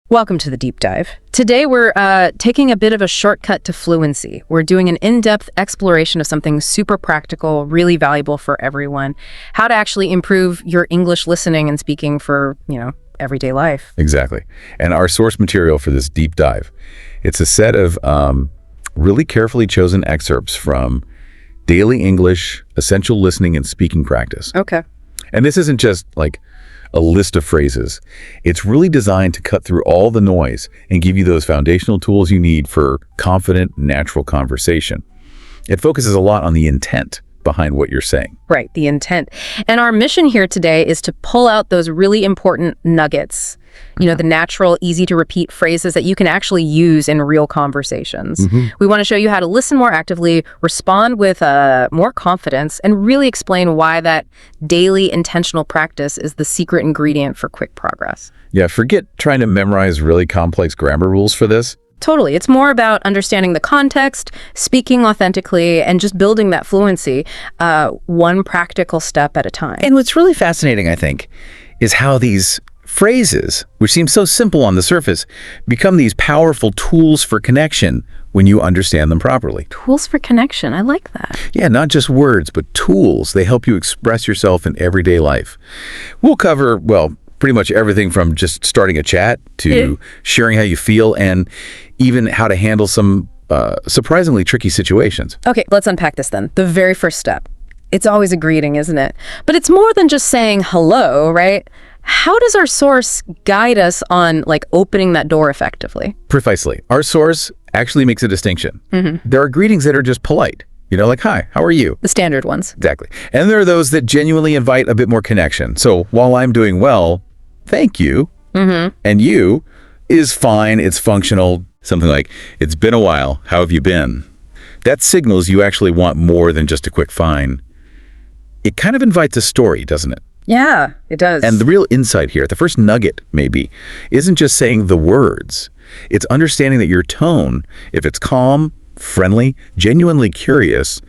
Welcome to the deep dive. Today we're taking a bit of a shortcut to fluency. We're doing an in-depth exploration of something super practical, really valuable for everyone. How to actually improve your English listening and speaking for, everyday life. Exactly. And our source material for this deep dive, it's a set of really carefully chosen excerpts from Daily English, Essential Listening and Speaking Practice. Okay. And this isn't just like a list of phrases. It's really designed to cut through all the noise and give you those foundational tools you need for confident, natural conversation. It focuses a lot on the intent behind what you're saying. Right, the intent. And our mission here today is to pull out those really important nuggets, the natural, easy to repeat phrases that you can actually use in real conversations. We want to show you how to listen more actively, respond with more confidence, and really explain why that daily intentional practice is the secret ingredient for quick progress. Yeah, forget trying to memorize really complex grammar rules for this. Totally. It's more about understanding the context, speaking authentically, and just building that fluency one practical step at a time. And what's really fascinating, I think, is how these phrases, which seem so simple on the surface, become these powerful tools for connection when you understand them properly. Tools for connection. I like that. Yeah, not just words, but tools. They help you express yourself in everyday life. We'll cover, pretty much everything from just starting a chat to sharing how you feel and even how to handle some surprisingly tricky situations. Okay, let's unpack this then. The very first step. It's always a greeting, isn't it? But it's more than just saying hello, right? How does our source guide us on opening that door effectively? Precisely. Our source actually makes a distinction. There are greetings that are just polite. Like, hi, how are you? The standard ones. Exactly. And there are those that genuinely invite a bit more connection. So while I'm doing well, thank you. And you is fine. It's functional. Something like, it's been a while. How have you been? That signals you actually want more than just a quick fine. It kind of invites a story, doesn't it? Yeah, it does. And the real insight here, the first nugget maybe, isn't just saying the words. It's understanding that your tone, if it's calm, friendly, genuinely curious,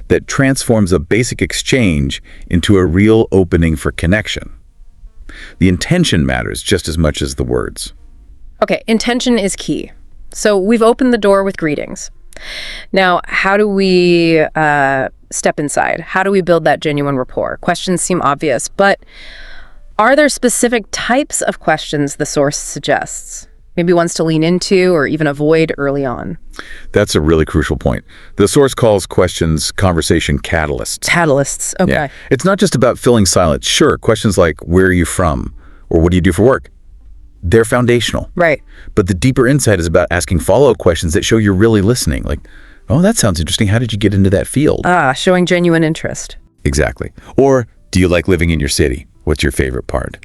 that transforms a basic exchange into a real opening for connection. The intention matters just as much as the words. Okay, intention is key. So we've opened the door with greetings. Now, how do we step inside? How do we build that genuine rapport? Questions seem obvious, but are there specific types of questions the source suggests? Maybe ones to lean into or even avoid early on. That's a really crucial point. The source calls questions conversation catalysts. Catalysts, okay. Yeah. It's not just about filling silence. Sure, questions like, where are you from? Or what do you do for work? They're foundational. Right. But the deeper insight is about asking follow-up questions that show you're really listening. Like, oh, that sounds interesting. How did you get into that field? Showing genuine interest. Exactly. Or, do you like living in your city? What's your favorite part?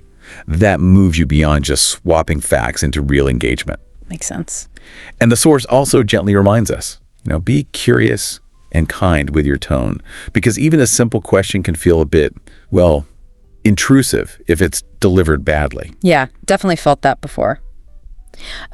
That moves you beyond just swapping facts into real engagement. Makes sense. And the source also gently reminds us, be curious and kind with your tone, because even a simple question can feel a bit, intrusive if it's delivered badly. Yeah, definitely felt that before.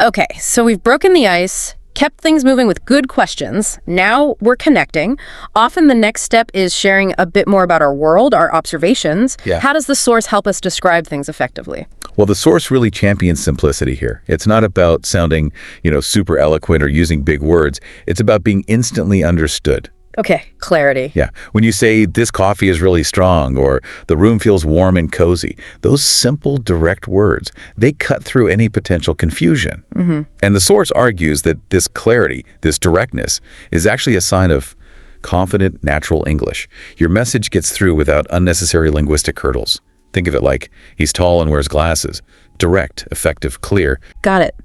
Okay, so we've broken the ice, kept things moving with good questions. Now we're connecting. Often the next step is sharing a bit more about our world, our observations. Yeah. How does the source help us describe things effectively? Well, the source really champions simplicity here. It's not about sounding, super eloquent or using big words. It's about being instantly understood. Okay, clarity. Yeah. When you say, this coffee is really strong, or the room feels warm and cozy, those simple, direct words, they cut through any potential confusion. And the source argues that this clarity, this directness, is actually a sign of confident, natural English. Your message gets through without unnecessary linguistic hurdles. Think of it like, he's tall and wears glasses. Direct, effective, clear. Got it.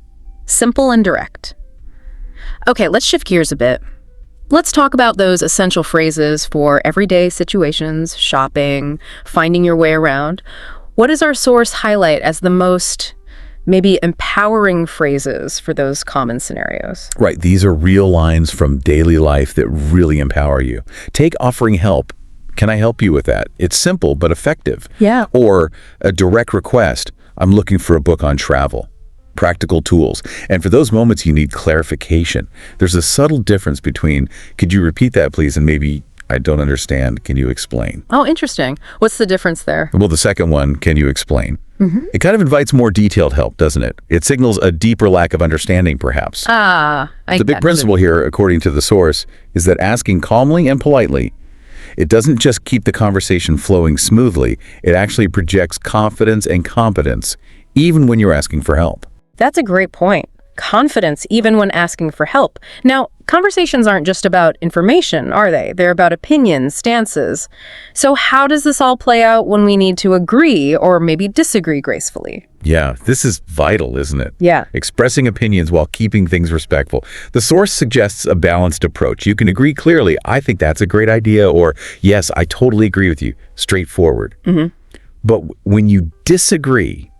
Simple and direct. Okay, let's shift gears a bit. Let's talk about those essential phrases for everyday situations, shopping, finding your way around. What does our source highlight as the most, maybe empowering phrases for those common scenarios? Right. These are real lines from daily life that really empower you. Take offering help. Can I help you with that? It's simple but effective. Yeah. Or a direct request. I'm looking for a book on travel. Practical tools. And for those moments you need clarification. There's a subtle difference between, could you repeat that please, and maybe, I don't understand. Can you explain? Oh, interesting. What's the difference there? Well, the second one, can you explain? It kind of invites more detailed help, doesn't it? It signals a deeper lack of understanding, perhaps. The big principle here, according to the source, is that asking calmly and politely, it doesn't just keep the conversation flowing smoothly, it actually projects confidence and competence, even when you're asking for help. That's a great point. Confidence, even when asking for help. Now, conversations aren't just about information, are they? They're about opinions, stances. So how does this all play out when we need to agree or maybe disagree gracefully? Yeah, this is vital, isn't it? Yeah. Expressing opinions while keeping things respectful. The source suggests a balanced approach. You can agree clearly, I think that's a great idea, or yes, I totally agree with you, straightforward. But when you disagree,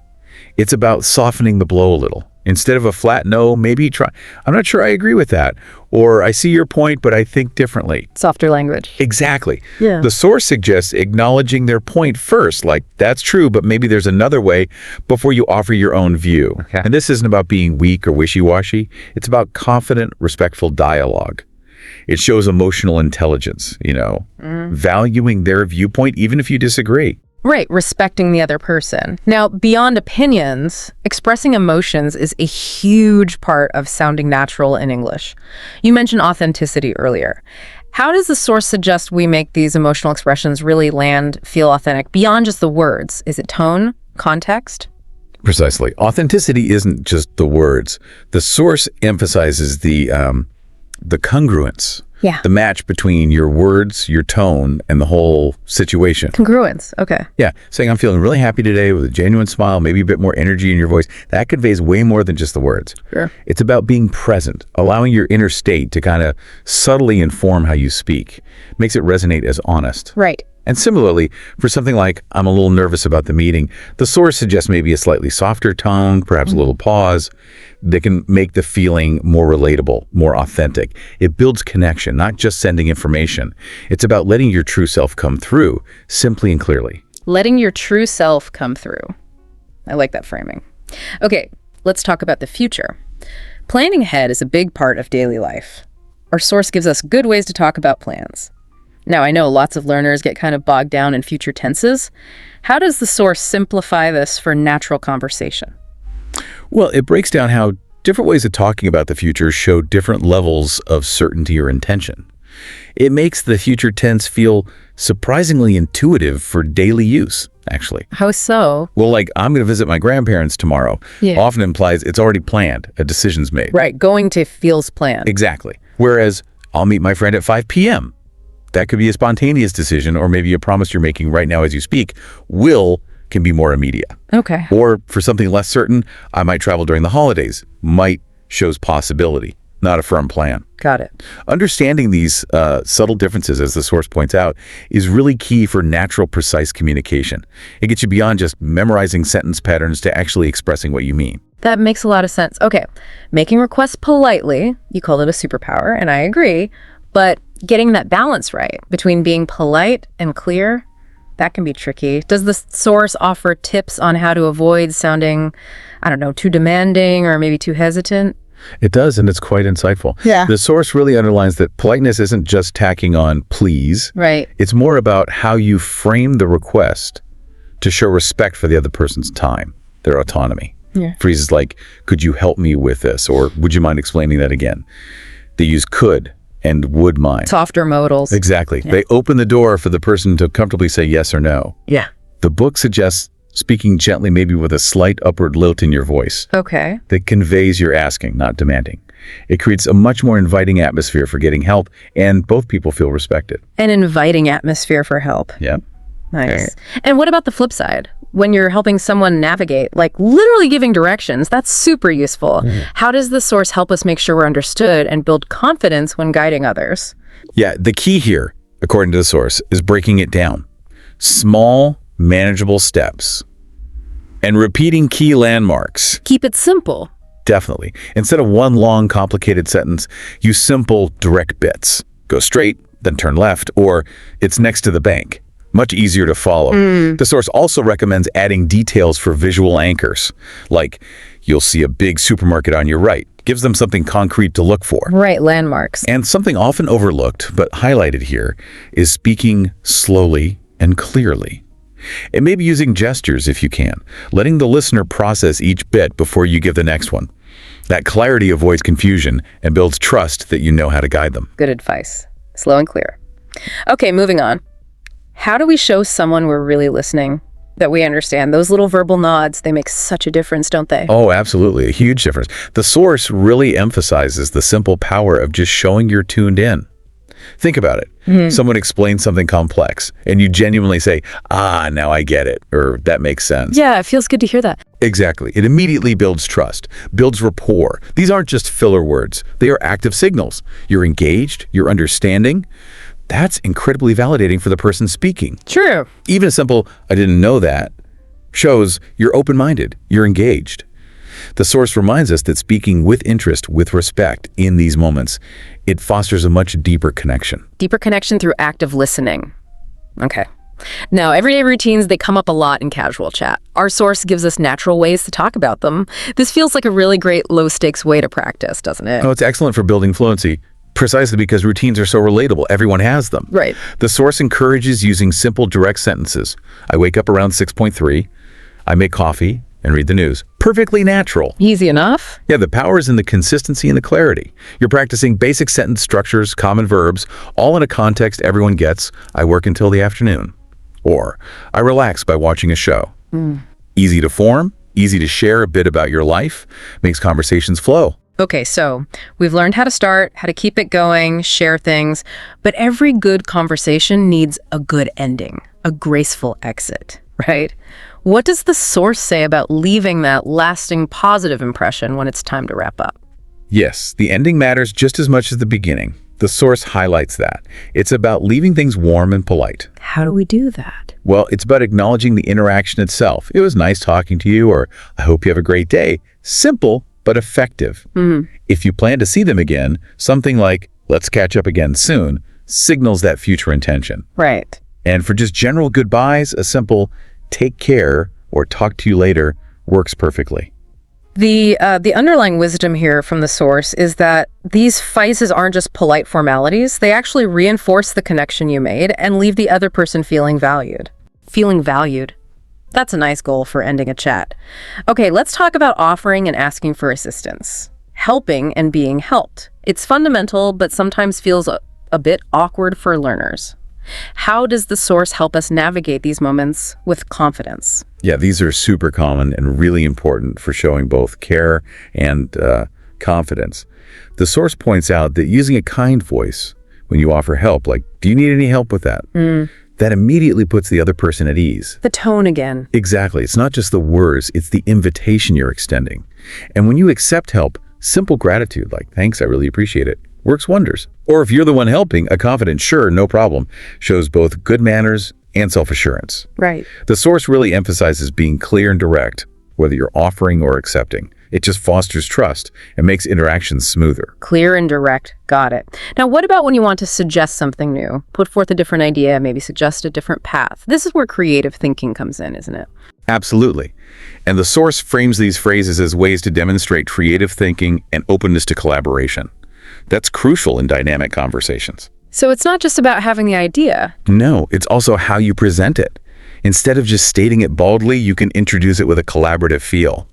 it's about softening the blow a little. Instead of a flat no, maybe try, I'm not sure I agree with that. Or I see your point, but I think differently. Softer language. Exactly. Yeah. The source suggests acknowledging their point first, like, that's true, but maybe there's another way before you offer your own view. Okay. And this isn't about being weak or wishy-washy. It's about confident, respectful dialogue. It shows emotional intelligence, valuing their viewpoint, even if you disagree. Right, respecting the other person. Now, beyond opinions, expressing emotions is a huge part of sounding natural in English. You mentioned authenticity earlier. How does the source suggest we make these emotional expressions really feel authentic beyond just the words? Is it tone, context? Precisely. Authenticity isn't just the words. The source emphasizes the congruence. Yeah. The match between your words, your tone, and the whole situation. Congruence, okay. Yeah, saying I'm feeling really happy today with a genuine smile, maybe a bit more energy in your voice, that conveys way more than just the words. Sure. It's about being present, allowing your inner state to kind of subtly inform how you speak. Makes it resonate as honest. Right. And similarly, for something like, I'm a little nervous about the meeting, the source suggests maybe a slightly softer tone, perhaps a little pause, that can make the feeling more relatable, more authentic. It builds connection, not just sending information. It's about letting your true self come through, simply and clearly. Letting your true self come through. I like that framing. Okay, let's talk about the future. Planning ahead is a big part of daily life. Our source gives us good ways to talk about plans. Now, I know lots of learners get kind of bogged down in future tenses. How does the source simplify this for natural conversation? Well, it breaks down how different ways of talking about the future show different levels of certainty or intention. It makes the future tense feel surprisingly intuitive for daily use, actually. How so? Well, like, I'm going to visit my grandparents tomorrow, often implies it's already planned, a decision's made. Right, going to feels planned. Exactly. Whereas, I'll meet my friend at 5 p.m. That could be a spontaneous decision, or maybe a promise you're making right now as you speak. Will can be more immediate. Okay. Or for something less certain, I might travel during the holidays. Might shows possibility, not a firm plan. Got it. Understanding these subtle differences, as the source points out, is really key for natural, precise communication. It gets you beyond just memorizing sentence patterns to actually expressing what you mean. That makes a lot of sense. Okay, making requests politely, you call it a superpower, and I agree, but getting that balance right between being polite and clear, that can be tricky. Does the source offer tips on how to avoid sounding, I don't know, too demanding or maybe too hesitant? It does, and it's quite insightful. Yeah. The source really underlines that politeness isn't just tacking on please. Right. It's more about how you frame the request to show respect for the other person's time, their autonomy. Yeah. Phrases like, could you help me with this? Or would you mind explaining that again? They use could and would mind. Softer modals. Exactly. Yeah. They open the door for the person to comfortably say yes or no. Yeah. The book suggests speaking gently, maybe with a slight upward lilt in your voice. Okay. That conveys you're asking, not demanding. It creates a much more inviting atmosphere for getting help, and both people feel respected. An inviting atmosphere for help. Yeah. Nice. And what about the flip side? When you're helping someone navigate, like literally giving directions, that's super useful. How does the source help us make sure we're understood and build confidence when guiding others? Yeah, the key here, according to the source, is breaking it down. Small, manageable steps. And repeating key landmarks. Keep it simple. Definitely. Instead of one long, complicated sentence, use simple, direct bits. Go straight, then turn left, or it's next to the bank. much easier to follow. The source also recommends adding details for visual anchors, like you'll see a big supermarket on your right. Gives them something concrete to look for. Right, landmarks. And something often overlooked, but highlighted here, is speaking slowly and clearly. It may be using gestures if you can, letting the listener process each bit before you give the next one. That clarity avoids confusion and builds trust that you know how to guide them. Good advice. Slow and clear. Okay, moving on. How do we show someone we're really listening, that we understand? Those little verbal nods, they make such a difference, don't they? Oh, absolutely. A huge difference. The source really emphasizes the simple power of just showing you're tuned in. Think about it. Someone explains something complex, and you genuinely say, ah, now I get it, or that makes sense. Yeah, it feels good to hear that. Exactly. It immediately builds trust, builds rapport. These aren't just filler words. They are active signals. You're engaged, you're understanding. That's incredibly validating for the person speaking. True. Even a simple, I didn't know that, shows you're open-minded, you're engaged. The source reminds us that speaking with interest, with respect in these moments, it fosters a much deeper connection. Deeper connection through active listening. Okay. Now, everyday routines, they come up a lot in casual chat. Our source gives us natural ways to talk about them. This feels like a really great low-stakes way to practice, doesn't it? Oh, it's excellent for building fluency. Precisely because routines are so relatable. Everyone has them. Right. The source encourages using simple, direct sentences. I wake up around 6.3. I make coffee and read the news. Perfectly natural. Easy enough. Yeah, the power is in the consistency and the clarity. You're practicing basic sentence structures, common verbs, all in a context everyone gets. I work until the afternoon. Or, I relax by watching a show. Easy to form, easy to share a bit about your life, makes conversations flow. Okay, so we've learned how to start, how to keep it going, share things, but every good conversation needs a good ending, a graceful exit, right? What does the source say about leaving that lasting positive impression when it's time to wrap up? Yes, the ending matters just as much as the beginning. The source highlights that. It's about leaving things warm and polite. How do we do that? Well, it's about acknowledging the interaction itself. It was nice talking to you, or I hope you have a great day. Simple, but effective. If you plan to see them again, something like, let's catch up again soon, signals that future intention. Right. And for just general goodbyes, a simple take care or talk to you later works perfectly. The underlying wisdom here from the source is that these phrases aren't just polite formalities. They actually reinforce the connection you made and leave the other person feeling valued. Feeling valued. That's a nice goal for ending a chat. Okay, let's talk about offering and asking for assistance. Helping and being helped. It's fundamental, but sometimes feels a bit awkward for learners. How does the source help us navigate these moments with confidence? Yeah, these are super common and really important for showing both care and confidence. The source points out that using a kind voice when you offer help, like, do you need any help with that? That immediately puts the other person at ease. The tone again. Exactly. It's not just the words, it's the invitation you're extending. And when you accept help, simple gratitude, like, thanks, I really appreciate it, works wonders. Or if you're the one helping, a confident, sure, no problem, shows both good manners and self-assurance. Right. The source really emphasizes being clear and direct, whether you're offering or accepting. It just fosters trust and makes interactions smoother. Clear and direct. Got it. Now, what about when you want to suggest something new? Put forth a different idea, maybe suggest a different path. This is where creative thinking comes in, isn't it? Absolutely. And the source frames these phrases as ways to demonstrate creative thinking and openness to collaboration. That's crucial in dynamic conversations. So it's not just about having the idea. No, it's also how you present it. Instead of just stating it baldly, you can introduce it with a collaborative feel.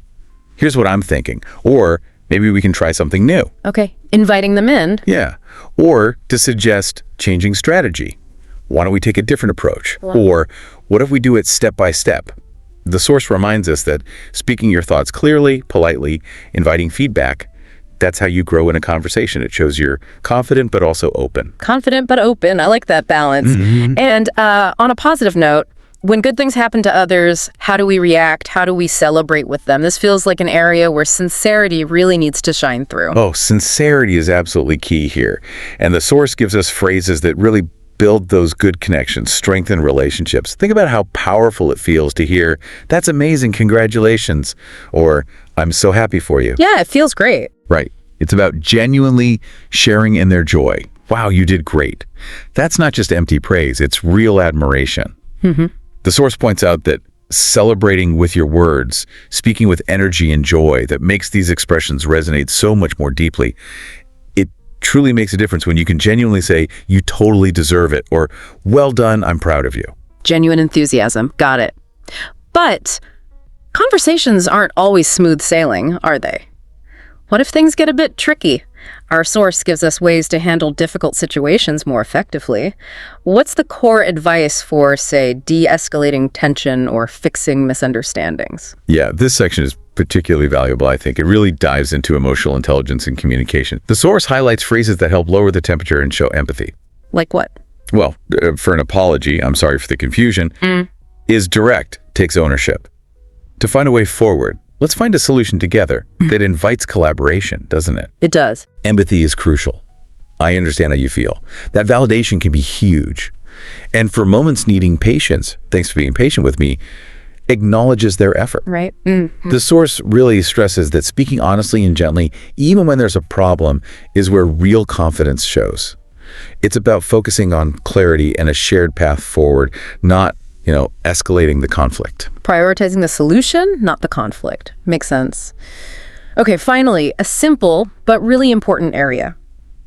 Here's what I'm thinking. Or maybe we can try something new. Okay, inviting them in. Yeah. Or to suggest changing strategy. Why don't we take a different approach? Wow. Or what if we do it step by step? The source reminds us that speaking your thoughts clearly, politely, inviting feedback, that's how you grow in a conversation. It shows you're confident but also open. Confident but open. I like that balance. And on a positive note, when good things happen to others, how do we react? How do we celebrate with them? This feels like an area where sincerity really needs to shine through. Oh, sincerity is absolutely key here. And the source gives us phrases that really build those good connections, strengthen relationships. Think about how powerful it feels to hear, that's amazing, congratulations, or I'm so happy for you. Yeah, it feels great. Right. It's about genuinely sharing in their joy. Wow, you did great. That's not just empty praise, it's real admiration. The source points out that celebrating with your words, speaking with energy and joy that makes these expressions resonate so much more deeply. It truly makes a difference when you can genuinely say, you totally deserve it, or well done, I'm proud of you. Genuine enthusiasm. Got it. But conversations aren't always smooth sailing, are they? What if things get a bit tricky? Our source gives us ways to handle difficult situations more effectively. What's the core advice for, say, de-escalating tension or fixing misunderstandings? Yeah, this section is particularly valuable, I think. It really dives into emotional intelligence and communication. The source highlights phrases that help lower the temperature and show empathy. Like what? Well, for an apology, I'm sorry for the confusion, is direct, takes ownership. To find a way forward, let's find a solution together that invites collaboration, doesn't it? It does. Empathy is crucial. I understand how you feel. That validation can be huge. And for moments needing patience, thanks for being patient with me, acknowledges their effort. Right. The source really stresses that speaking honestly and gently, even when there's a problem, is where real confidence shows. It's about focusing on clarity and a shared path forward, not, escalating the conflict. Prioritizing the solution, not the conflict. Makes sense. Okay, finally, a simple but really important area.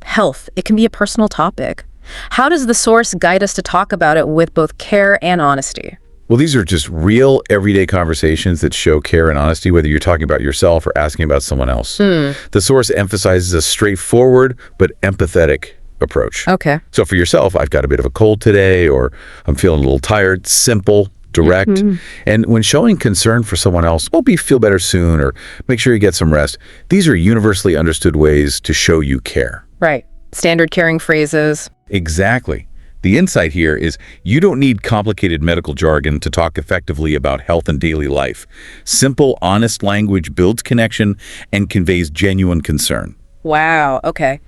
Health. It can be a personal topic. How does the source guide us to talk about it with both care and honesty? Well, these are just real everyday conversations that show care and honesty, whether you're talking about yourself or asking about someone else. The source emphasizes a straightforward but empathetic approach. Okay. So for yourself, I've got a bit of a cold today, or I'm feeling a little tired. Simple, direct. And when showing concern for someone else, hope you feel better soon, or make sure you get some rest. These are universally understood ways to show you care. Right. Standard caring phrases. Exactly. The insight here is you don't need complicated medical jargon to talk effectively about health and daily life. Simple, honest language builds connection and conveys genuine concern. Wow. Okay.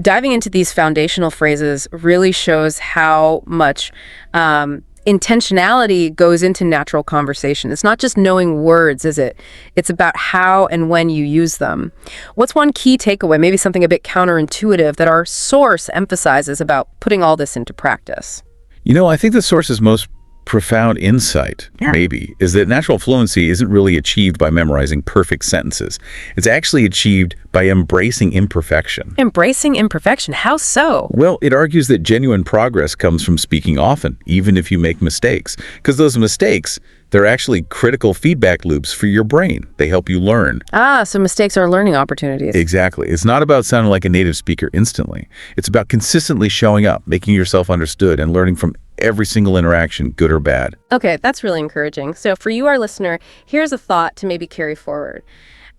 Diving into these foundational phrases really shows how much intentionality goes into natural conversation. It's not just knowing words, is it? It's about how and when you use them. What's one key takeaway, maybe something a bit counterintuitive, that our source emphasizes about putting all this into practice? I think the source's most profound insight, maybe, is that natural fluency isn't really achieved by memorizing perfect sentences. It's actually achieved by embracing imperfection. Embracing imperfection? How so? Well, it argues that genuine progress comes from speaking often, even if you make mistakes. Because those mistakes, they're actually critical feedback loops for your brain. They help you learn. So mistakes are learning opportunities. Exactly. It's not about sounding like a native speaker instantly. It's about consistently showing up, making yourself understood, and learning from every single interaction, good or bad. Okay, that's really encouraging. So for you, our listener, here's a thought to maybe carry forward.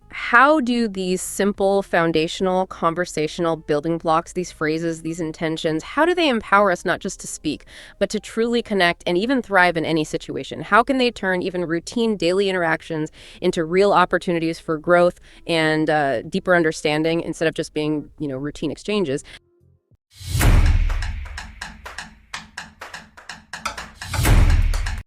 How do these simple, foundational, conversational building blocks, these phrases, these intentions, how do they empower us not just to speak, but to truly connect and even thrive in any situation? How can they turn even routine daily interactions into real opportunities for growth and deeper understanding instead of just being, routine exchanges?